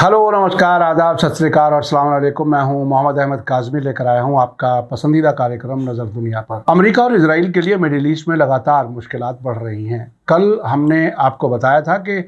Hello, नमस्कार, आदाब, सत श्री अकाल और अस्सलाम वालेकुम। मैं हूं मोहम्मद अहमद काज़मी, लेकर आया हूं आपका पसंदीदा कार्यक्रम नज़र दुनिया पर। अमेरिका और इजराइल के लिए मिडिल ईस्ट में लगातार मुश्किलात बढ़ रही हैं। कल हमने आपको बताया था कि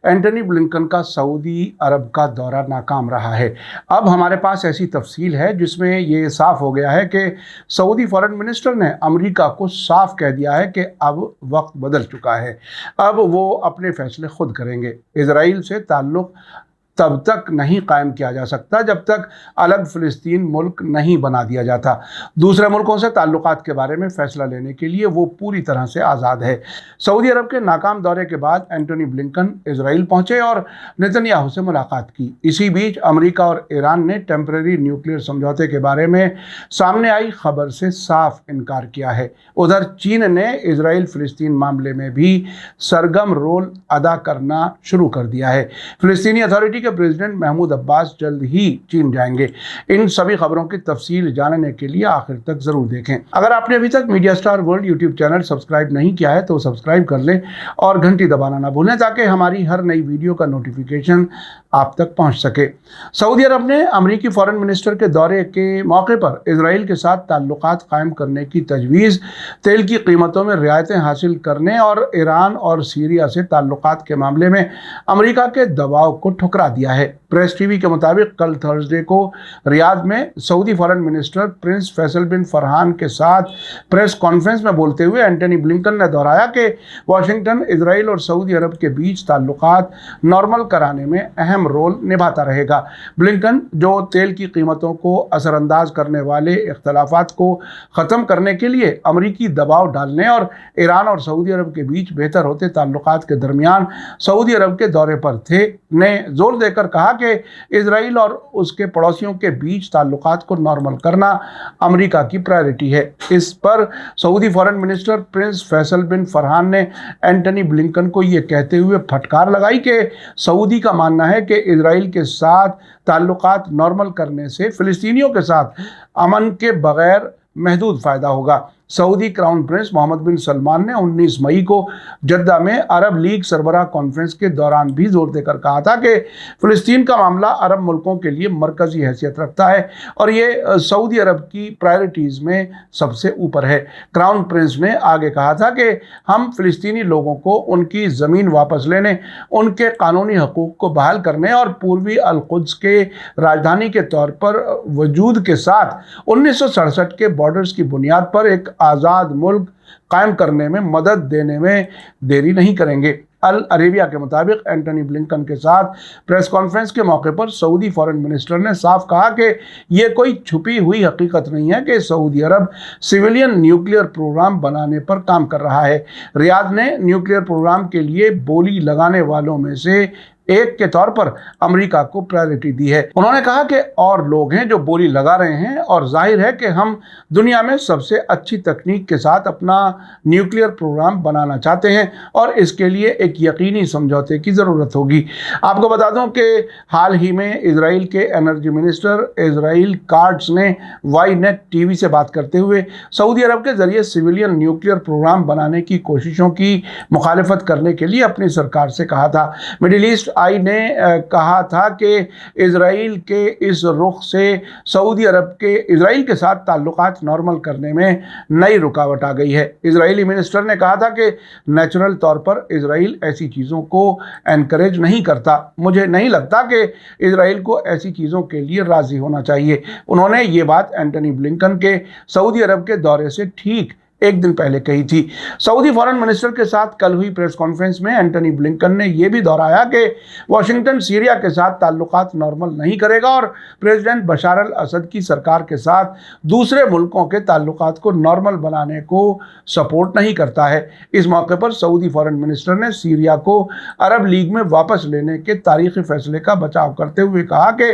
एंटनी ब्लिंकन का सऊदी अरब का दौरा नाकाम रहा है। अब हमारे पास ऐसी तफसील है जिसमें ये साफ हो गया है कि सऊदी फॉरेन मिनिस्टर ने अमेरिका को साफ कह दिया है कि अब वक्त बदल चुका है, अब वो अपने फैसले खुद करेंगे। इजराइल से ताल्लुक़ तब तक नहीं कायम किया जा सकता जब तक अलग फ़िलिस्तीन मुल्क नहीं बना दिया जाता। दूसरे मुल्कों से ताल्लुकात के बारे में फ़ैसला लेने के लिए वो पूरी तरह से आज़ाद है। सऊदी अरब के नाकाम दौरे के बाद एंटनी ब्लिंकन इजराइल पहुंचे और नेतन्याहू से मुलाकात की। इसी बीच अमेरिका और ईरान ने टेम्परेरी न्यूक्लियर समझौते के बारे में सामने आई खबर से साफ इनकार किया है। उधर चीन ने इजराइल फ़िलिस्तीन मामले में भी सरगर्म रोल अदा करना शुरू कर दिया है। फ़िलिस्तीनी अथॉरिटी के प्रेसिडेंट महमूद अब्बास जल्द ही चीन जाएंगे। इन सभी खबरों की तफसील जानने के लिए आखिर तक जरूर देखें। अगर आपने अभी तक media star world YouTube channel subscribe नहीं किया है तो सब्सक्राइब कर लें और घंटी दबाना ना भूलें ताकि हमारी हर नई वीडियो का नोटिफिकेशन आप तक पहुंच सके। सऊदी अरब ने अमेरिकी फॉरेन मिनिस्टर के दौरे के मौके पर इजराइल के साथ ताल्लुकात कायम करने की तजवीज़, तेल की कीमतों में रियायतें हासिल करने और ईरान और सीरिया से ताल्लुकात के मामले में अमेरिका के दबाव को ठुकरा दिया है। प्रेस टीवी के मुताबिक कल थर्सडे को रियाद में Saudi foreign minister prince Faisal bin Farhan के साथ प्रेस कॉन्फ्रेंस में बोलते हुए एंटनी ब्लिंकन ने दोहराया कि वाशिंगटन इजराइल और सऊदी अरब के बीच ताल्लुकात नॉर्मल कराने में अहम रोल निभाता रहेगा। ब्लिंकन, जो तेल की कीमतों को असरअंदाज करने वाले इख्तलाफात को ख़त्म करने के लिए अमरीकी दबाव डालने और ईरान और सऊदी अरब के बीच बेहतर होते ताल्लुकात के दरमियान सऊदी अरब के दौरे पर थे, ने जोर देकर कहा कि इजराइल और उसके पड़ोसियों के बीच ताल्लुकात को नॉर्मल करना अमेरिका की प्रायोरिटी है। इस पर Saudi foreign minister prince Faisal bin Farhan ने एंटनी ब्लिंकन को ये कहते हुए फटकार लगाई कि सऊदी का मानना है कि इजराइल के साथ ताल्लुकात नॉर्मल करने से फ़िलिस्तीनियों के साथ अमन के बगैर महदूद फ़ायदा होगा। सऊदी क्राउन प्रिंस मोहम्मद बिन सलमान ने 19 मई को जद्दा में अरब लीग सरबराह कॉन्फ्रेंस के दौरान भी जोर देकर कहा था कि फ़िलिस्तीन का मामला अरब मुल्कों के लिए मरकज़ी हैसियत रखता है और ये सऊदी अरब की प्रायोरिटीज़ में सबसे ऊपर है। क्राउन प्रिंस ने आगे कहा था कि हम फ़िलिस्तीनी लोगों को उनकी ज़मीन वापस लेने, उनके कानूनी हकूक़ को बहाल करने और पूर्वी अल-कुद्स के राजधानी के तौर पर वजूद के साथ 1967 के बॉर्डर्स की बुनियाद पर एक आज़ाद मुल्क कायम करने में मदद देने में देरी नहीं करेंगे। अल अरेबिया के मुताबिक एंटनी ब्लिंकन के साथ प्रेस कॉन्फ्रेंस के मौके पर सऊदी फॉरेन मिनिस्टर ने साफ कहा कि ये कोई छुपी हुई हकीकत नहीं है कि सऊदी अरब सिविलियन न्यूक्लियर प्रोग्राम बनाने पर काम कर रहा है। रियाद ने न्यूक्लियर प्रोग्राम के लिए बोली लगाने वालों में से एक के तौर पर अमेरिका को प्रायोरिटी दी है। उन्होंने कहा कि और लोग हैं जो बोली लगा रहे हैं और जाहिर है कि हम दुनिया में सबसे अच्छी तकनीक के साथ अपना न्यूक्लियर प्रोग्राम बनाना चाहते हैं और इसके लिए एक यकीनी समझौते की ज़रूरत होगी। आपको बता दूं कि हाल ही में इजराइल के एनर्जी मिनिस्टर इजराइल काट्ज़ ने वाई नेट टीवी से बात करते हुए सऊदी अरब के ज़रिए सिविलियन न्यूक्लियर प्रोग्राम बनाने की कोशिशों की मुखालिफत करने के लिए अपनी सरकार से कहा था। मिडिल ईस्ट आई ने कहा था कि इजराइल के इस रुख से सऊदी अरब के इजराइल के साथ ताल्लुकात नॉर्मल करने में नई रुकावट आ गई है। इजरायली मिनिस्टर ने कहा था कि नेचुरल तौर पर इजराइल ऐसी चीज़ों को एनकरेज नहीं करता। मुझे नहीं लगता कि इजराइल को ऐसी चीज़ों के लिए राज़ी होना चाहिए। उन्होंने ये बात एंटनी ब्लिंकन के सऊदी अरब के दौरे से ठीक एक दिन पहले कही थी। सऊदी फॉरेन मिनिस्टर के साथ कल हुई प्रेस कॉन्फ्रेंस में एंटनी ब्लिंकन ने यह भी दोहराया कि वाशिंगटन सीरिया के साथ ताल्लुकात नॉर्मल नहीं करेगा और प्रेसिडेंट बशार अल असद की सरकार के साथ दूसरे मुल्कों के ताल्लुकात को नॉर्मल बनाने को सपोर्ट नहीं करता है। इस मौके पर सऊदी फॉरेन मिनिस्टर ने सीरिया को अरब लीग में वापस लेने के तारीखी फैसले का बचाव करते हुए कहा कि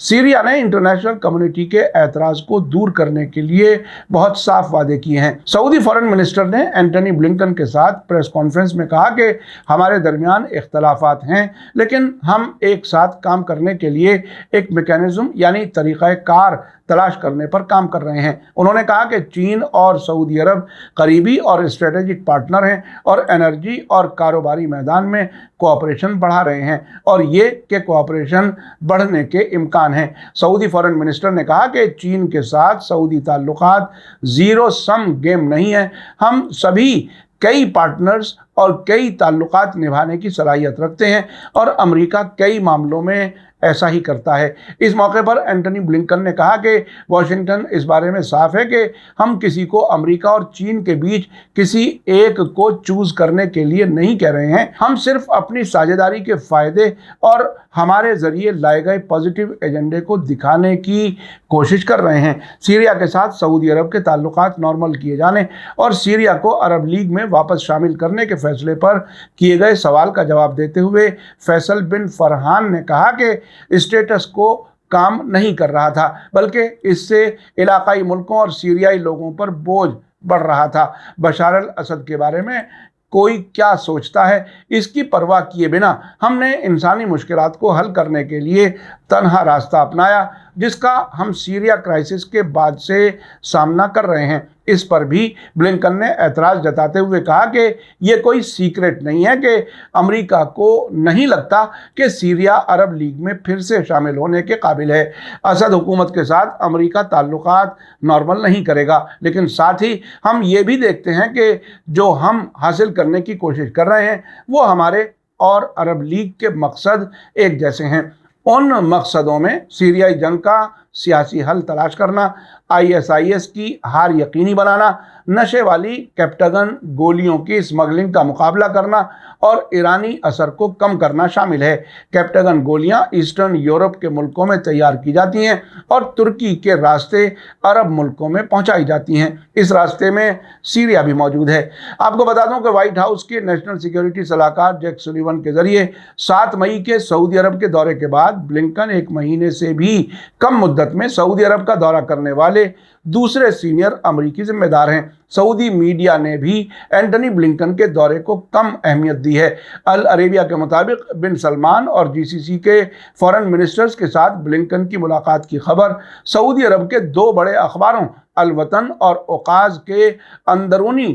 सीरिया ने इंटरनेशनल कम्युनिटी के एतराज़ को दूर करने के लिए बहुत साफ वादे किए हैं। सऊदी फॉरेन मिनिस्टर ने एंटनी ब्लिंकन के साथ प्रेस कॉन्फ्रेंस में कहा कि हमारे दरमियान इख्तलाफात हैं, लेकिन हम एक साथ काम करने के लिए एक मैकेनिज्म यानी तरीक़ा कार तलाश करने पर काम कर रहे हैं। उन्होंने कहा कि चीन और सऊदी अरब करीबी और स्ट्रेटेजिक पार्टनर हैं और एनर्जी और कारोबारी मैदान में कोऑपरेशन बढ़ा रहे हैं और ये कि कोऑपरेशन बढ़ने के इम्कान हैं। सऊदी फॉरेन मिनिस्टर ने कहा कि चीन के साथ सऊदी ताल्लुकात ज़ीरो सम गेम नहीं है। हम सभी कई पार्टनर्स और कई ताल्लुकात निभाने की सलाहियत रखते हैं और अमेरिका कई मामलों में ऐसा ही करता है। इस मौके पर एंटनी ब्लिंकन ने कहा कि वाशिंगटन इस बारे में साफ है कि हम किसी को अमेरिका और चीन के बीच किसी एक को चूज करने के लिए नहीं कह रहे हैं। हम सिर्फ अपनी साझेदारी के फायदे और हमारे जरिए लाए गए पॉजिटिव एजेंडे को दिखाने की कोशिश कर रहे हैं। सीरिया के साथ सऊदी अरब के ताल्लुकात नॉर्मल किए जाने और सीरिया को अरब लीग में वापस शामिल करने के फैसले पर किए गए सवाल का जवाब देते हुए फैसल बिन फरहान ने कहा कि स्टेटस को काम नहीं कर रहा था, बल्कि इससे इलाकाई मुल्कों और सीरियाई लोगों पर बोझ बढ़ रहा था। बशार अल असद के बारे में कोई क्या सोचता है, इसकी परवाह किए बिना हमने इंसानी मुश्किलात को हल करने के लिए तन्हा रास्ता अपनाया, जिसका हम सीरिया क्राइसिस के बाद से सामना कर रहे हैं। इस पर भी ब्लिंकन ने एतराज़ जताते हुए कहा कि ये कोई सीक्रेट नहीं है कि अमेरिका को नहीं लगता कि सीरिया अरब लीग में फिर से शामिल होने के काबिल है। असद हुकूमत के साथ अमेरिका ताल्लुकात नॉर्मल नहीं करेगा, लेकिन साथ ही हम ये भी देखते हैं कि जो हम हासिल करने की कोशिश कर रहे हैं वो हमारे और अरब लीग के मकसद एक जैसे हैं। उन मकसदों में सीरियाई जंग का सियासी हल तलाश करना, ISIS की हार यकीनी बनाना, नशे वाली कैप्टागन गोलियों की स्मगलिंग का मुकाबला करना और ईरानी असर को कम करना शामिल है। कैप्टागन गोलियां ईस्टर्न यूरोप के मुल्कों में तैयार की जाती हैं और तुर्की के रास्ते अरब मुल्कों में पहुंचाई जाती हैं। इस रास्ते में सीरिया भी मौजूद है। आपको बता दूं कि व्हाइट हाउस के नेशनल सिक्योरिटी सलाहकार जैक सुलिवन के जरिए 7 मई के सऊदी अरब के दौरे के बाद ब्लिंकन 1 महीने से भी कम मुद्दत में सऊदी अरब का दौरा करने वाले दूसरे सीनियर अमेरिकी जिम्मेदार हैं। सऊदी मीडिया ने भी एंटनी ब्लिंकन के दौरे को कम अहमियत दी है। अल अरेबिया के मुताबिक बिन सलमान और GCC के फॉरेन मिनिस्टर्स के साथ ब्लिंकन की मुलाकात की खबर सऊदी अरब के 2 बड़े अखबारों अल वतन और ओकाज के अंदरूनी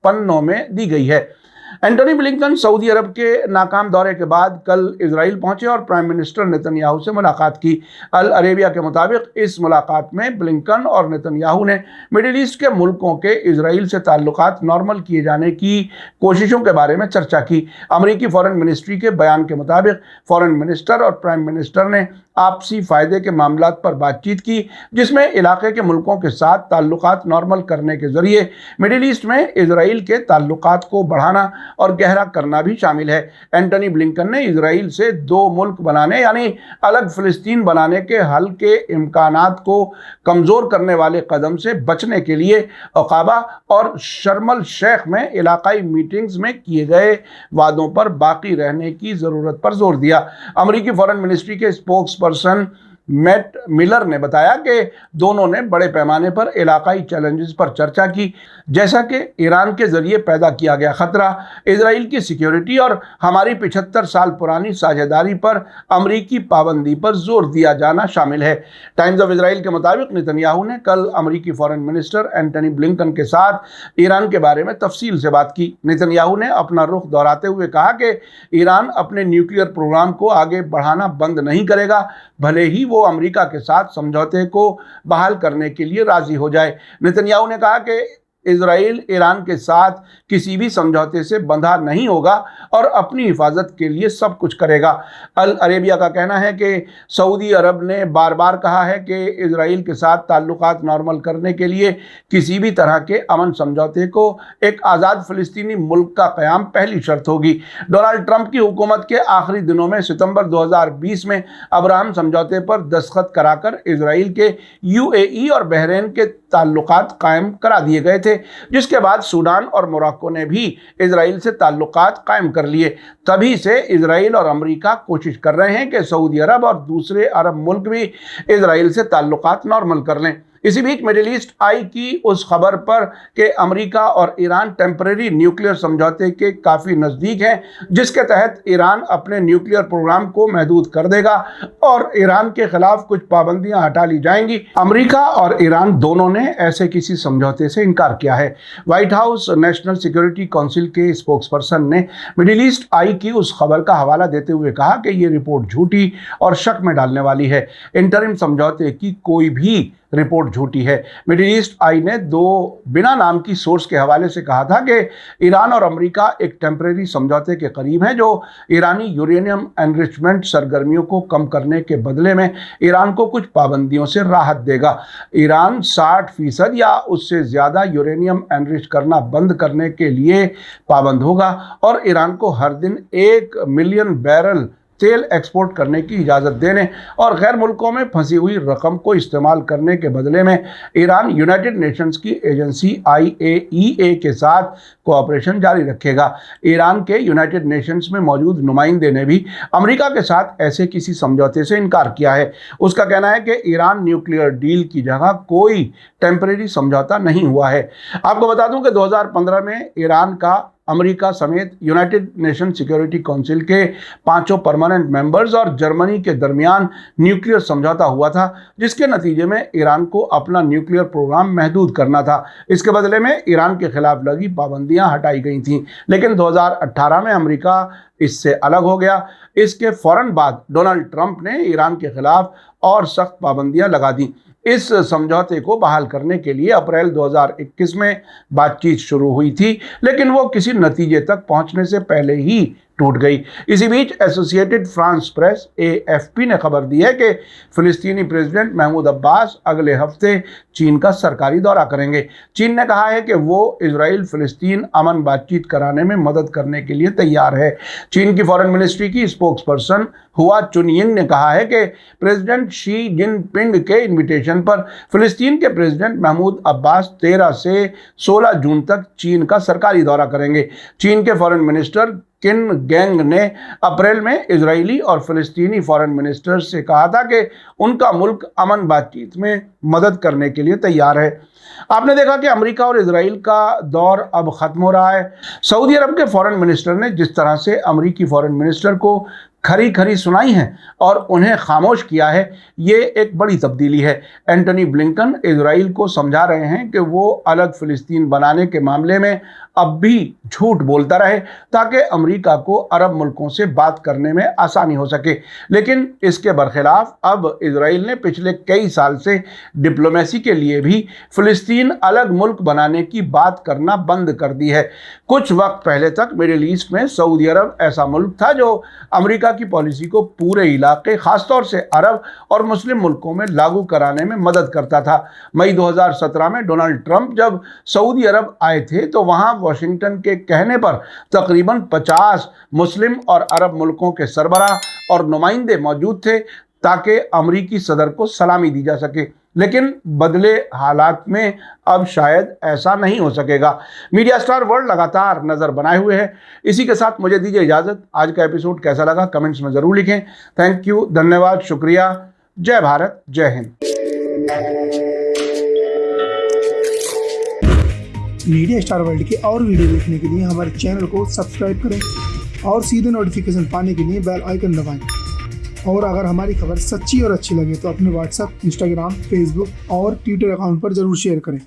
पन्नों में दी गई है। एंटनी ब्लिंकन सऊदी अरब के नाकाम दौरे के बाद कल इजराइल पहुंचे और प्राइम मिनिस्टर नेतन्याहू से मुलाकात की। अल अरेबिया के मुताबिक इस मुलाकात में ब्लिंकन और नेतन्याहू ने मिडिल ईस्ट के मुल्कों के इजराइल से ताल्लुकात नॉर्मल किए जाने की कोशिशों के बारे में चर्चा की। अमेरिकी फॉरेन मिनिस्ट्री के बयान के मुताबिक फॉरेन मिनिस्टर और प्राइम मिनिस्टर ने आपसी फ़ायदे के मामलात पर बातचीत की, जिसमें इलाके के मुल्कों के साथ ताल्लुकात नॉर्मल करने के ज़रिए मिडिल ईस्ट में इजराइल के ताल्लुकात को बढ़ाना और गहरा करना भी शामिल है। एंटनी ब्लिंकन ने इजराइल से 2 मुल्क बनाने यानी अलग फ़िलिस्तीन बनाने के हल के इम्कानात को कमज़ोर करने वाले कदम से बचने के लिए अकाबा और शर्म अल शेख में इलाकाई मीटिंग्स में किए गए वादों पर बाकी रहने की ज़रूरत पर जोर दिया। अमेरिकी फॉरेन मिनिस्ट्री के स्पोक्स पर्सन मैट मिलर ने बताया कि दोनों ने बड़े पैमाने पर इलाकाई चैलेंजेस पर चर्चा की, जैसा कि ईरान के जरिए पैदा किया गया खतरा, इजराइल की सिक्योरिटी और हमारी 75 साल पुरानी साझेदारी पर अमरीकी पाबंदी पर जोर दिया जाना शामिल है। टाइम्स ऑफ इजराइल के मुताबिक नेतन्याहू ने कल अमरीकी फॉरेन मिनिस्टर एंटनी ब्लिंकन के साथ ईरान के बारे में तफसील से बात की। नेतन्याहू ने अपना रुख दोहराते हुए कहा कि ईरान अपने न्यूक्लियर प्रोग्राम को आगे बढ़ाना बंद नहीं करेगा, भले ही वो अमेरिका के साथ समझौते को बहाल करने के लिए राजी हो जाए। नेतन्याहू ने कहा कि इजराइल ईरान के साथ किसी भी समझौते से बंधा नहीं होगा और अपनी हिफाजत के लिए सब कुछ करेगा। अल अरेबिया का कहना है कि सऊदी अरब ने बार बार कहा है कि इजराइल के साथ ताल्लुकात नॉर्मल करने के लिए किसी भी तरह के अमन समझौते को एक आज़ाद फ़िलिस्तीनी मुल्क का क़याम पहली शर्त होगी। डोनाल्ड ट्रंप की हुकूमत के आखिरी दिनों में सितंबर 2020 में अब्राहम समझौते पर दस्तखत कराकर इजराइल के UAE और बहरीन के ताल्लुकात कायम करा दिए गए थे, जिसके बाद सूडान और मोरक्को ने भी इजराइल से ताल्लुकात कायम कर लिए। तभी से इजराइल और अमेरिका कोशिश कर रहे हैं कि सऊदी अरब और दूसरे अरब मुल्क भी इजराइल से ताल्लुकात नॉर्मल कर लें। इसी बीच मिडिल ईस्ट आई की उस खबर पर कि अमेरिका और ईरान टेम्परेरी न्यूक्लियर समझौते के काफी नजदीक हैं, जिसके तहत ईरान अपने न्यूक्लियर प्रोग्राम को महदूद कर देगा और ईरान के खिलाफ कुछ पाबंदियां हटा ली जाएंगी। अमेरिका और ईरान दोनों ने ऐसे किसी समझौते से इनकार किया है। White house national security council के स्पोक्सपर्सन ने मिडिल ईस्ट आई की उस खबर का हवाला देते हुए कहा कि यह रिपोर्ट झूठी और शक में डालने वाली है। इंटरिम समझौते की कोई भी रिपोर्ट झूठी है। मिडिल ईस्ट आई ने दो बिना नाम की सोर्स के हवाले से कहा था कि ईरान और अमेरिका एक टेम्परेरी समझौते के करीब हैं जो ईरानी यूरेनियम एनरिचमेंट सरगर्मियों को कम करने के बदले में ईरान को कुछ पाबंदियों से राहत देगा। ईरान 60% या उससे ज़्यादा यूरेनियम एनरिच करना बंद करने के लिए पाबंद होगा और ईरान को हर दिन 1 मिलियन बैरल तेल एक्सपोर्ट करने की इजाज़त देने और गैर मुल्कों में फंसी हुई रकम को इस्तेमाल करने के बदले में ईरान यूनाइटेड नेशंस की एजेंसी IAEA के साथ कोऑपरेशन जारी रखेगा। ईरान के यूनाइटेड नेशंस में मौजूद नुमाइंदे ने भी अमेरिका के साथ ऐसे किसी समझौते से इनकार किया है। उसका कहना है कि ईरान न्यूक्लियर डील की जगह कोई टेम्परेरी समझौता नहीं हुआ है। आपको बता दूं कि 2015 में ईरान का अमेरिका समेत यूनाइटेड नेशन सिक्योरिटी काउंसिल के 5 परमानेंट मेंबर्स और जर्मनी के दरमियान न्यूक्लियर समझौता हुआ था, जिसके नतीजे में ईरान को अपना न्यूक्लियर प्रोग्राम महदूद करना था। इसके बदले में ईरान के खिलाफ लगी पाबंदियां हटाई गई थीं, लेकिन 2018 में अमेरिका इससे अलग हो गया। इसके फौरन बाद डोनाल्ड ट्रंप ने ईरान के खिलाफ और सख्त पाबंदियां लगा दी। इस समझौते को बहाल करने के लिए अप्रैल 2021 में बातचीत शुरू हुई थी, लेकिन वो किसी नतीजे तक पहुंचने से पहले ही टूट गई। इसी बीच एसोसिएटेड फ्रांस प्रेस AFP ने खबर दी है कि फिलिस्तीनी प्रेसिडेंट महमूद अब्बास अगले हफ्ते चीन का सरकारी दौरा करेंगे। चीन ने कहा है कि वो इजराइल फिलिस्तीन अमन बातचीत कराने में मदद करने के लिए तैयार है। चीन की फॉरेन मिनिस्ट्री की स्पोक्सपर्सन हुआ चुनयिंग ने कहा है कि प्रेसिडेंट शी जिनपिंग के इन्विटेशन पर फिलिस्तीन के प्रेसिडेंट महमूद अब्बास 13 से 16 जून तक चीन का सरकारी दौरा करेंगे। चीन के फॉरेन मिनिस्टर किन गेंग ने अप्रैल में इजरायली और फिलिस्तीनी फॉरेन मिनिस्टर से कहा था कि उनका मुल्क अमन बातचीत में मदद करने के लिए तैयार है। आपने देखा कि अमेरिका और इजराइल का दौर अब खत्म हो रहा है। सऊदी अरब के फॉरेन मिनिस्टर ने जिस तरह से अमेरिकी फॉरेन मिनिस्टर को खरी खरी सुनाई है और उन्हें खामोश किया है, ये एक बड़ी तब्दीली है। एंटनी ब्लिंकन इजराइल को समझा रहे हैं कि वो अलग फिलिस्तीन बनाने के मामले में अब भी झूठ बोलता रहे ताकि अमेरिका को अरब मुल्कों से बात करने में आसानी हो सके। लेकिन इसके बरखिलाफ अब इजराइल ने पिछले कई साल से डिप्लोमेसी के लिए भी फिलिस्तीन अलग मुल्क बनाने की बात करना बंद कर दी है। कुछ वक्त पहले तक मिडिल ईस्ट में सऊदी अरब ऐसा मुल्क था जो अमेरिका की पॉलिसी को पूरे इलाके, खासतौर से अरब और मुस्लिम मुल्कों में लागू कराने में मदद करता था। मई 2017 में डोनाल्ड ट्रंप जब सऊदी अरब आए थे तो वहां वाशिंगटन के कहने पर तकरीबन 50 मुस्लिम और अरब मुल्कों के सरबराह और नुमाइंदे मौजूद थे ताकि अमरीकी सदर को सलामी दी जा सके। लेकिन बदले हालात में अब शायद ऐसा नहीं हो सकेगा। मीडिया स्टार वर्ल्ड लगातार नज़र बनाए हुए है। इसी के साथ मुझे दीजिए इजाज़त। आज का एपिसोड कैसा लगा कमेंट्स में ज़रूर लिखें। थैंक यू, धन्यवाद, शुक्रिया। जय भारत, जय हिंद। मीडिया स्टार वर्ल्ड के और वीडियो देखने के लिए हमारे चैनल को सब्सक्राइब करें और सीधे नोटिफिकेशन पाने के लिए बेल आइकन दबाएं। और अगर हमारी खबर सच्ची और अच्छी लगे तो अपने WhatsApp, Instagram, Facebook और Twitter अकाउंट पर जरूर शेयर करें।